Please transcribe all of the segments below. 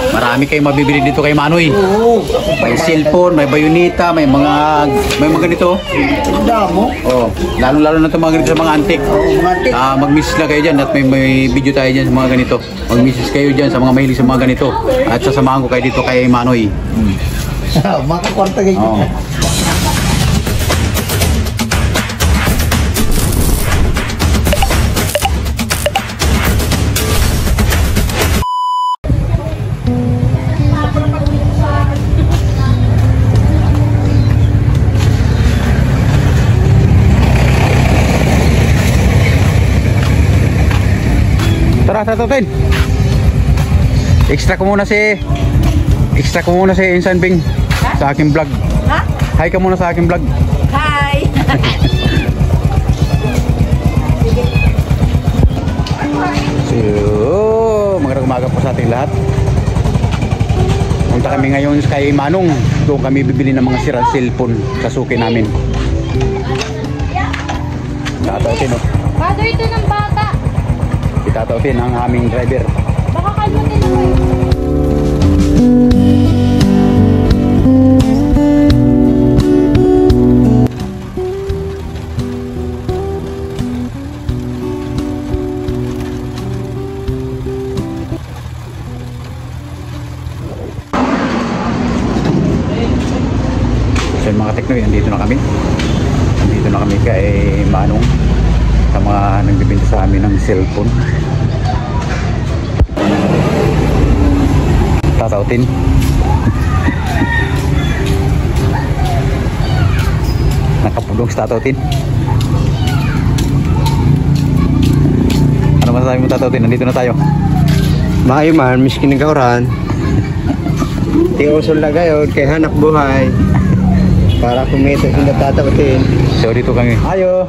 Marami kayong mabibili dito kay Manoy. Oo. May cellphone, may bayoneta, may mga ganito. Damo. Oh, lalo na 'tong mga ganito sa mga antique. Oo, mga antique. Mag-miss na kayo diyan at may video tayo diyan sa mga ganito. Mag-miss kayo diyan sa mga mahilig sa mga ganito. At sasamahan ko kayo dito kay Manoy. Makakwarta kayo. Oh. Tara, tatutin. Extra ko muna si Insan Bing sa aking vlog. Ha? Hi ka muna sa aking vlog. Hi! So, magandang umaga po sa ating lahat. Punta kami ngayon kay Manong. Doon kami bibili ng mga sirang cellphone sa suki namin. Tatautin, oh. Father, ito ng bata. Itatautin ang aming driver. Baka kalmutin ako eh. So mga teknoy, nandito na kami. Nandito na kami kay Manong sa mga nagbibenta sa amin ng cellphone. Tatautin. Nakapulong sa tatautin. Ano masasabi mo tatautin? Nandito na tayo. Maayo man, miskin ng kauran. Tiusol na gayon, kay hanap buhay. Para kumita yung natatapatin. So dito kami. Ayo.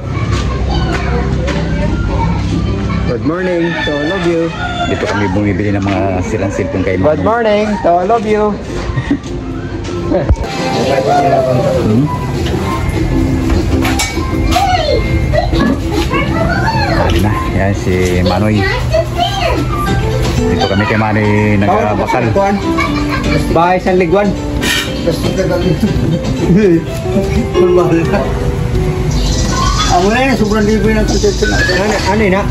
Good morning to all of you. Dito kami bumibili ng mga sirang cellphone kay Good Manong. morning to all of you. Dali na. Yan si Manoy. Dito kami kay Manoy nagbakal. Bahay San Liguan. Ang wala na, sobrang libre ng content na. Ano yun na?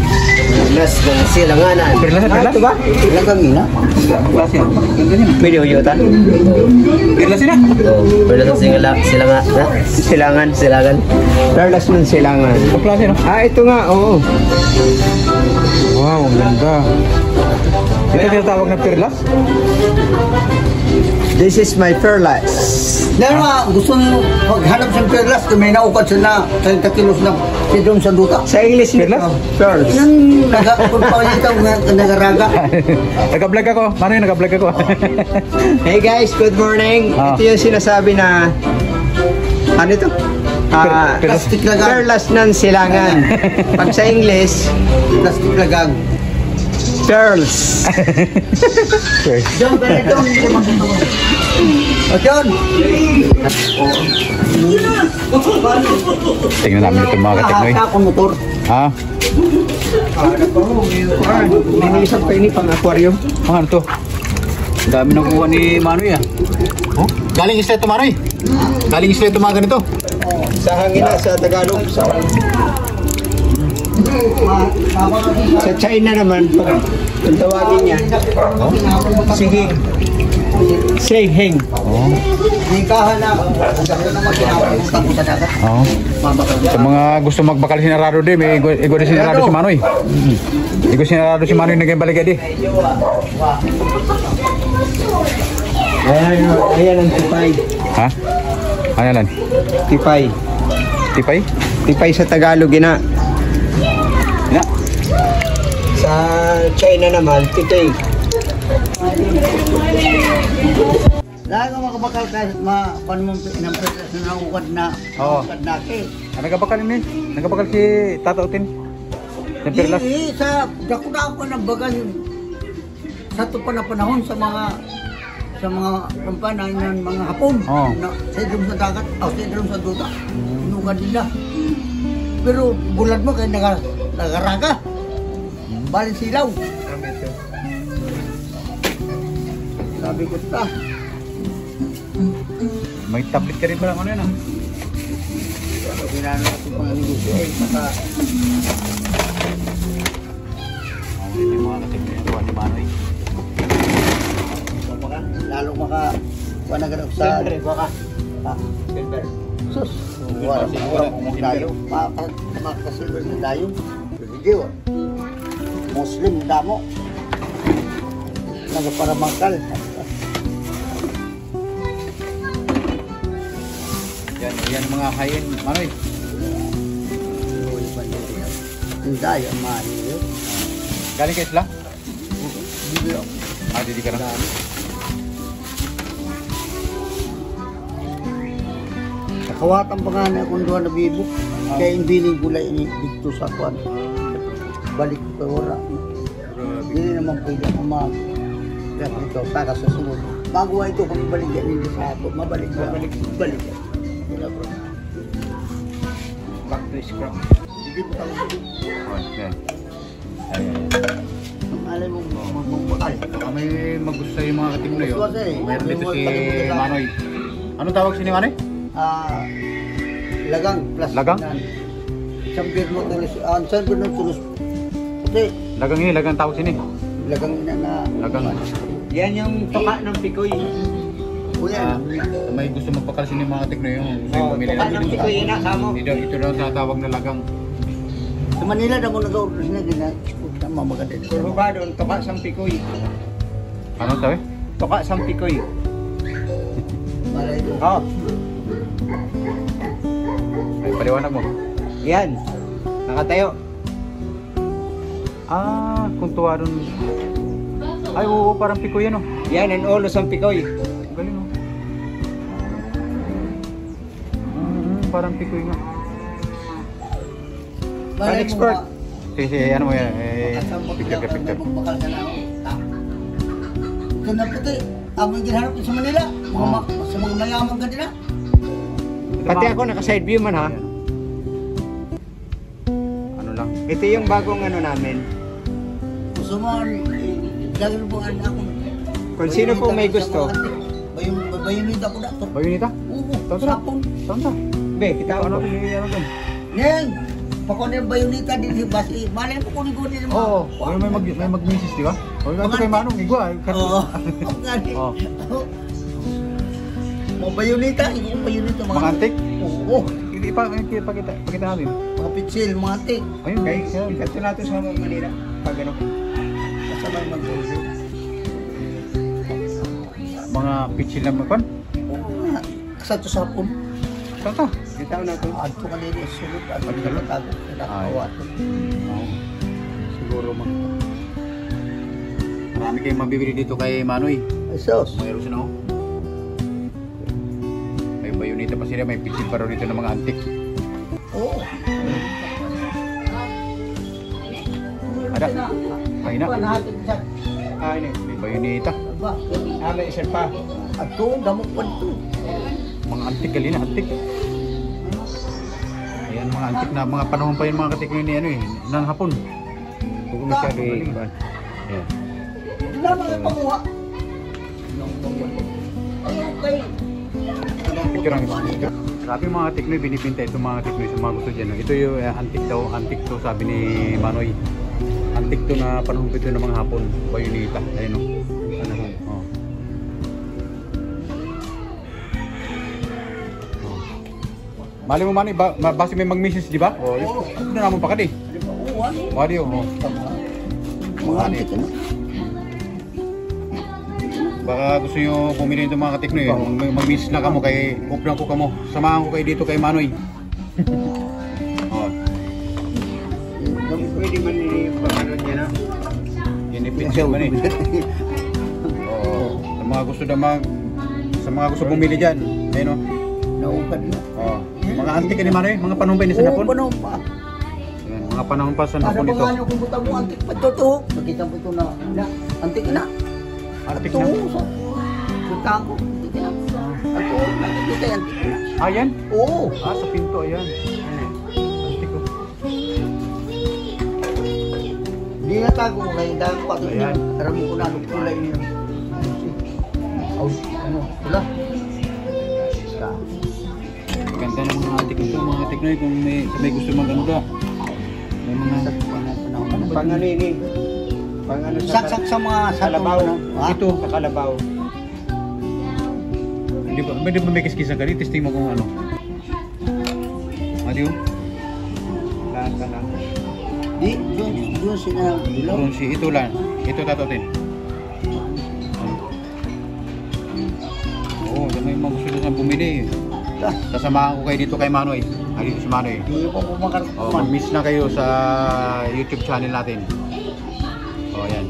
Perlas ng silanganan. Perlas. Ito ba? Ilang kami na? Klase yan. Ganda niya. Video yutan? Perlas yun ah. Perlas ng silangan. Silangan. Perlas ng silangan. Klase no? Ah, ito nga, oo. Wow, ang ganda. Ito tinatawag na perlas? This is my perlas. Dahil gusto nyo maghanap sa perlas kung may naukad siya na 30 kilos na sidron sa duta. Sa English, Perlas? Pearls. Yan, nagpapalitaw na nagaraga. Nag-vlog ako. Manoy, nag-vlog ako. Hey guys, good morning. Ah. Ito yung sinasabi na ano ito? Plastic lagang. Perlas ng silangan. Pag sa English, Plastic lagang. pearls. John, ganito. O John! Tingnan namin ito mga kateknoy. Akong motor. Ha? Linisan pa ini pang aquarium. Ano to? Ang dami nang kuha ni Manoy ah. Oh? Galing isla ito Manoy. Galing isla ito mga ganito. Sa hangin na, sa Tagalog. Sa China naman, pag tawagin niya, siging. Seheng. Oh. Nikahan na. Ang ganda naman ginawin sa dagat. Oh. Sa mga gusto magbakal sinarado din, may igo din sinarado si Manoy. Igo sinarado si Manoy naging baligadi. Ayan ang tipay. Ha? Ano lan? Tipay. Tipay? Tipay sa Tagalog ina. Na. Sa China naman, tipay. Dahil nga makabakal kahit paano mong pinampetas na naukad na Oo. ukad na ke. Nagabakal ni. Nagabakal si Tata Utin. Sa perlas. Sa dako na ako ng bagal sa to pa na panahon sa mga kampana ng mga Hapon Oo. na sa idrom sa dagat o sa idrom sa duta. Inukad nila. Pero bulad mo kaya nagaraga. Balin silaw. Sabi ko ta. May tablet ka rin pala ano yan ah. Pero ginano natin mga negosyo eh. Saka Hindi mga katikno yung gawa ni Manoy. lalo maka wala ka sa baka. sus. Wala mo tayo. Makasilver na tayo. Video. Muslim damo. Nagparamangkal. Yan mga kain, Manoy. Hindi yan mali. Galing ka isla? Video. Didi ka na. Nakawatan pa nga na kung doon na bibo. Kaya imbiling gulay ini dito sa kwan. Balik ko wala. Hindi naman pwede ako mag kaya ito, saka sa sunod. Bago ito, kung balik yan hindi sa ato, mabalik ba? Balik yan. Wala bro. Back to scrap. Sige mo tayo. Okay. Ang alay mo, magmumukal. Baka may magusto sa'yo mga katikno yun. Gusto kasi. Mayroon dito si Manoy. Anong tawag si ni Manoy? Lagang plus. Lagang? San Bernardo Tulos. San Bernardo Tulos. Kasi, Lagang tawag si ni. lagang ina na. Lagang. Yan yung tuka ng pikoy. O yan. May gusto magpakalsin ng mga katikno yun. Gusto yung bumili Tuka ng pikoy, ng inasamo. ito daw tatawag na lagang. Sa Manila na mo nag-order sila din na mamaganda. Puro ba doon, tuka sang pikoy. Ano sabi? Tuka sang pikoy. Malay doon. Oh, Ay, paliwanag mo. yan. Nakatayo. Kung tuwa doon. Ay, oo, parang pikoy yan, oh. Yan ang ulo sang pikoy. Galing, oh. Parang pikoy nga. Malay mo expert. ba? Sige, ano mo yan? Picture ka, May picture. magbakal ka na. Ito na puti. Among ginhanap ko sa Manila. Sa mga mayaman ka din na. Pati ako naka-side view man ha. Ano lang? Ito yung bagong ano namin. Gusto mo, lagi po ako. Kung sino po may gusto. Bayunita ko na to. Bayunita? Oo, Tawag na. sapon. Saan ka? Be, kita Ano ano. doon? Neng, pakon yung bayunita din si Basi. Malay mo kunin ko din Oo, may mag-misis, di ba? O, ito kay Manong, igwa. Oo. Ang gani. Oo. Mga bayunita, yung bayunita. Mga antik? Oo. Hindi pakita natin. Mga pitsil, mga antik. Ayun, Okay, yan. ito natin sa Manila. Pag ano. Kasabay mag-order. Mga pitchil na magpan. Sa to sapon. Saan ka? Kita na ito. Adto ka nila sulod. Adto Adto ka na? tago. Kinakawa to. Oo. Siguro marami kayong mabibili dito kay Manoy. Ay sos. Mayroon siya na, oh. May bayunita pa sila, may pitchil pa rin dito ng mga antik. Oo. Ada. Ay na. Panahatid sa Ano? May bayunita. ba? May isa pa. Adto, gamot pa ito. Mga antik gali na, antik. Ayan, mga antik na, mga panahon pa yung mga katik ni ano eh, ng hapon. Kung masyado Galing. Ayan. Hindi naman ang pamuha. Ayun kayo. Picture ang picture. Sabi yung mga tiknoy, binibinta itong mga tiknoy sa mga gusto dyan. No? Ito yung antik daw, antik to sabi ni Manoy. Antik to na panahon ito ng mga hapon. Bayunita. Ayun o. Ano ho? Oh. Oh. Mali mo Manoy, base may mag-missis, di ba? O, oh, ano na naman pa ka di? Di ba? Oo, ano? Wadi o. Oh. Mga antik na. Baka gusto nyo bumili itong mga katiknoy. Mag-miss na kamo kay uplang ko kamo. Samahan ko kayo dito kay Manoy. Oh, Pwede man i-paganood niya na. ginipit siya ba ni? Oo. Sa mga gusto sa mga gusto bumili diyan. Ayun oh. Naukad na. Oh. Mga antik ni Manoy, mga panahon pa ni sa Oo, hapon. panahon pa. Ayan, mga panahon pa sa Kada hapon ito. mga ano kung buta mo antik pa ito to. Nakita mo ito na antik na. Antik Ito, na. sa tako. Antik na. Ako, nakikita yan. Antik na. Ayan. Oo. Sa pinto ayan. Antik oh. Hindi na tago mo ngayon dahil pati Ayan. niya. Karami ko na anong kulay niya. Ano? Wala. Ganda ng mga teknoy kung may gusto maganda. May mga Pang ano ini? Pang ano Saksak sa mga kalabaw. Ha? ito. Sa kalabaw. Di ba may kiskis na ganito? Testing mo kung ano. Adiyo? Lahat ka lang. Di, doon sila ilaw. Bronze, ito lang. Ito tatotin. Oo, may mga gusto na bumili. Sasamahan ko kayo dito kay Manoy. Dito si Manoy. Hindi po pumakal. Mag-miss na kayo sa YouTube channel natin. Ayan.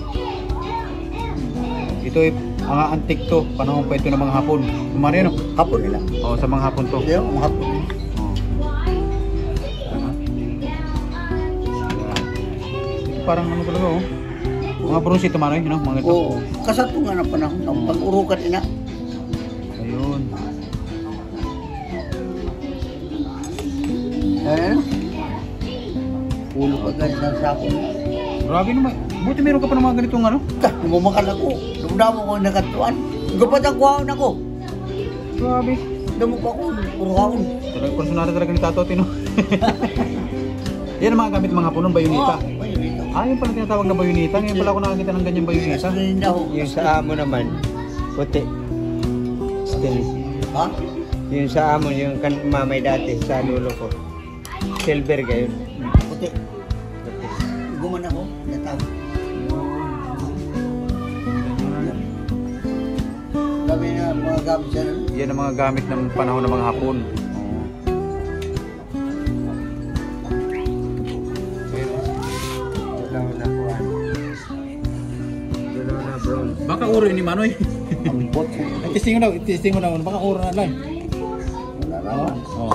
Ito ay mga antik to. Panahon pa ito ng mga hapon. Kumari no? Hapon nila. Sa mga hapon to. Hindi mga hapon nila. Ito parang ano talaga mga bronze ito Manoy, no? Mga ito. Oo. Kasatungan na panahon ng pag-urukan ina. Ayun. Ano? Pulo pa ganyan ng sapon. Grabe naman. Buti meron ka pa ng mga ganitong ano? Lumamakal ako. Lumdamo ko nakatuan. Gapat ang kuhaon ako. Grabe. Damo pa ako. Puro kaon. Talagang personal talaga ni Tato Tino. Yan ang mga gamit mga haponon, bayonita. Bayonita. Yung pala tinatawag na bayonita. Ngayon pala ako nakakita ng ganyang bayonita. Yung sa amo naman, puti. Stainless. Ha? Yung sa amo, yung mamay dati sa lulo ko. Silver gayon. Puti. Guman ako. Natawag. Sabi na mga gamit siya. Yan ang mga gamit ng panahon ng mga hapon. Dalaw na kuhan. Dalaw na bronze. Baka uro ni Manoy. Ang bot. Testing mo na. Baka uro na lang. Wala naman. Oo.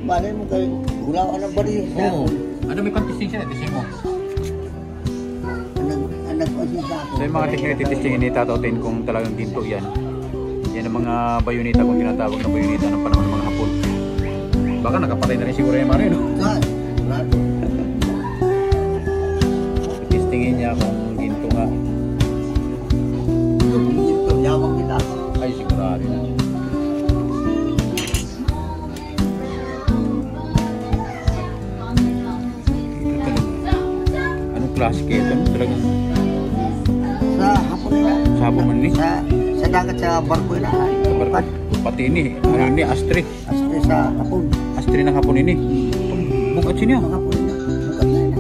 Malay mo kayo. Wala ka ng bariyo. Oo. Ano may pang-testing siya? Testing mo. Nagpasin sa ako. So yung mga technique testingin ni Tato Tin kung talagang ginto yan. Yan ang mga bayonita kung tinatawag na bayonita ng panahon ng mga hapon. Baka nakapatay na rin siguro yung Manoy, no? Wala. Testingin niya kung ginto nga. Ito, yawang kita. Ay, sigurado na. Ito talaga. Anong klase kayo ito? Talagang Sa hapon nila. sabon man ni. Sa dagat sa barko nila. Kabar- Pati ini. Ano ini? Astre. Asli sa hapon. Astre ng hapon ini. Bukat siya. Mga hapon nila. Bukat nila.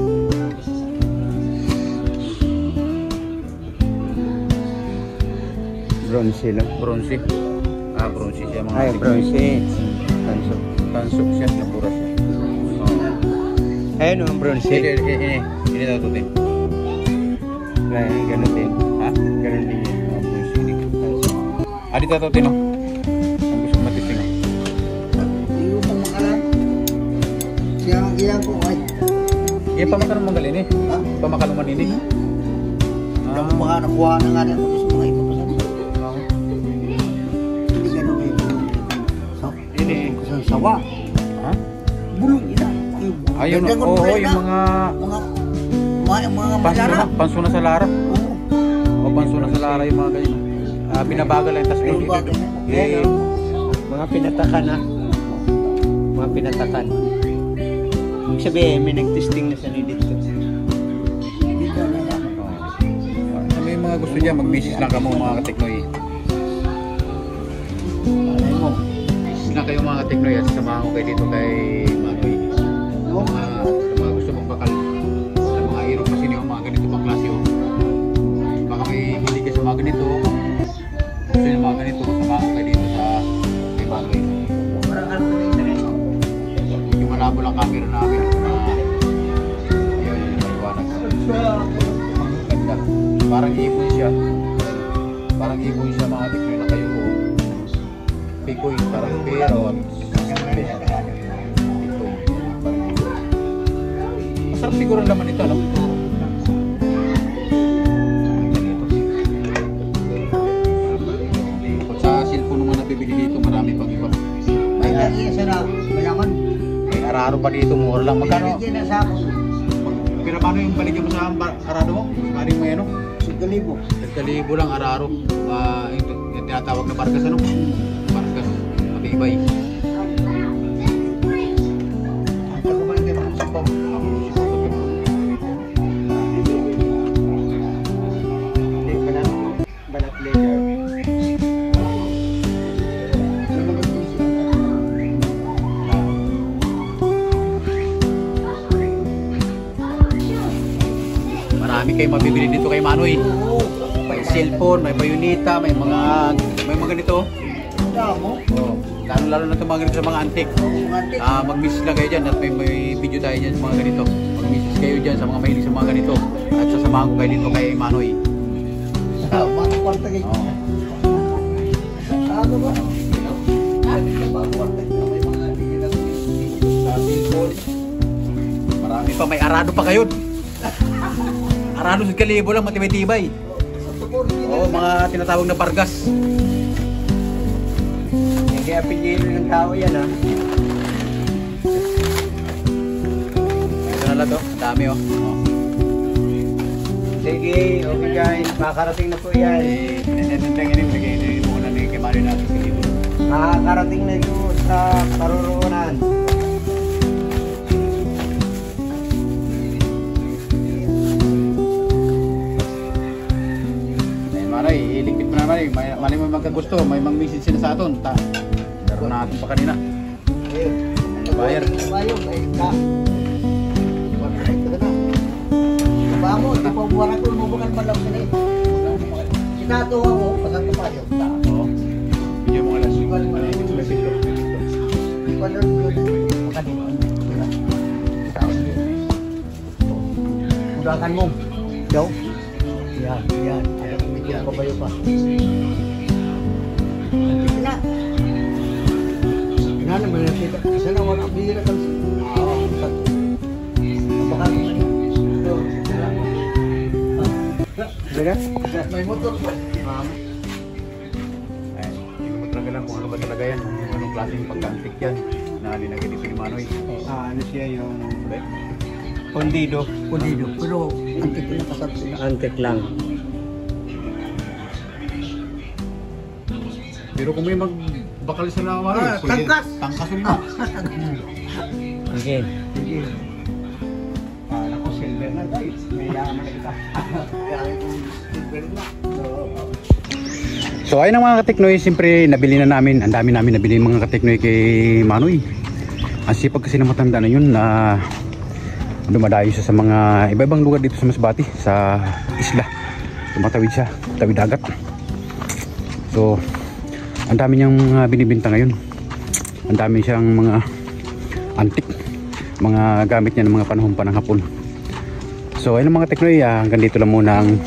Bronze lang. Bronze. Bronze siya mga Ay, tig- bronze. Tansok. Tansok siya. Napura siya. Ayun ang bronze. Ini Tato Tin. Ay, ganun din. Ha? Ganun din yun. Bronze ini. Adi Tato Tin, no? Ang gusto ko matisting. Hindi ko pang makalan. Siya ang iyan ko. Ay. Iya pamakan mo galing eh. Ha? Pamakan mo ini. Wala ko baka nakuha na nga niya. Sa mga ito pa sa hindi ganun eh. Ini. Sa sawa. Ha? Bulong ina. Ayun, Ganda ko oo, rin yung mga mga malara. pansuna sa Lara. Oo. O pansuna sa Lara yung mga ganyan. Binabagal lang, tas Ayun, dito. bagal na. Eh, Mga pinatakan ha. Mga pinatakan. Ibig sabihin, may nag-testing na sa dito. Dito na lang. Ano yung mga gusto dyan, mag-message lang kamo mga kateknoy. Malay mo. Na kayo mga kateknoy at samahan ko kayo dito kay Manoy. Mga gusto mong bakal sa mga aero machine yung mga ganito pang klase. Baka may hindi ka sa mga ganito. Gusto yung mga ganito, samahan ko kayo dito sa kay Manoy. Parang ano na rin. Yung malabo lang camera namin. Yun, maliwanag. Ganda. Parang ibon siya. Parang ibon siya mga teknoy na kayo. Pikoy, parang pero masarap siguro ang laman ito, no? Kung sa cellphone naman nabibili dito, marami pang iba. May naiya siya na mayaman. May araro pa dito, mura lang. Magkano? Binigyan na sa ako. Pero paano yung baligyan mo sa araro mo? Maring may ano? Galibo. Kalibo lang araro. Yung tinatawag na pargas ano? Pargas. Matibay. Ang pagkaman din ang sabaw. Balat later. Marami kayong mabibili dito kay Manoy. May cellphone, may bayoneta, may mga ganito. Damo. Oh, lalo na itong mga ganito sa mga antique. Mag-miss lang kayo dyan at may video tayo dyan sa mga ganito. Mag-miss kayo dyan sa mga mahilig sa mga ganito. At sasamahan ko kayo dito kay Manoy. Mga kwarta kayo. Oh. Ano ba? Mga kwarta kayo. May mga tingin sa cellphone. Marami pa, may arado pa kayo. Arado sa kalibo lang, matibay-tibay. Oo, mga tinatawag na pargas. Kaya pinili ng tao yan ha. Ito na lang to, ang dami oh. Sige, okay guys, makakarating na po yan. Lagay muna ni kay Manoy natin sa kalibo. Makakarating na yun sa karuroonan. Maray, iligpit mo na Maray. Mali mo magkagusto, may mang-message sila sa aton. Laro natin pa kanina. Buyer. Bayo, ay ka. Bamo, di pa buwan ako mo bukan malam sila. Sinato ako pagka tumayo. Oo. Video mo alas. Kalau bukan ini. Udahan mo. Jauh. Yan, yan. Yan pa bayo pa. Kina. Kina naman na kita. Isa na wala bihira kan. Bakal mo. Diba? May motor pa. Ay, hindi mo talaga lang kung ano ba talaga yan. Kung anong klaseng pagka-antik yan. Na linagay dito ni Manoy. Ano siya yung pondido. Pulido. Pero antik na kasat sila. Antik lang. Pero kung may magbakal sa na Manoy, Tangkas! Tangkas ulit na. Okay. Sige. Alam ko silver na guys. May yaman na kita. Kaya yung silver na. So ayun ang mga kateknoy, siyempre nabili na namin. Ang dami namin nabili mga kateknoy kay Manoy. Ang sipag kasi na matanda na yun na dumadayo siya sa mga iba-ibang lugar dito sa Masbate, sa isla. Tumatawid siya, tawid dagat. So ang dami niyang mga binibenta ngayon. Ang dami siyang mga antik, mga gamit niya ng mga panahon pa ng hapon. So ayun mga teknoy, hanggang dito lang muna ang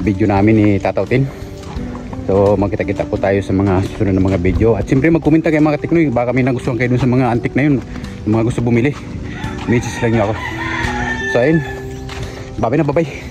video namin ni Tatautin. So magkita-kita po tayo sa mga susunod na mga video. At siyempre magkomenta kayo mga teknoy, baka may nagustuhan kayo dun sa mga antik na yun, yung mga gusto bumili, message lang nyo ako. So ayun, bye na, bye.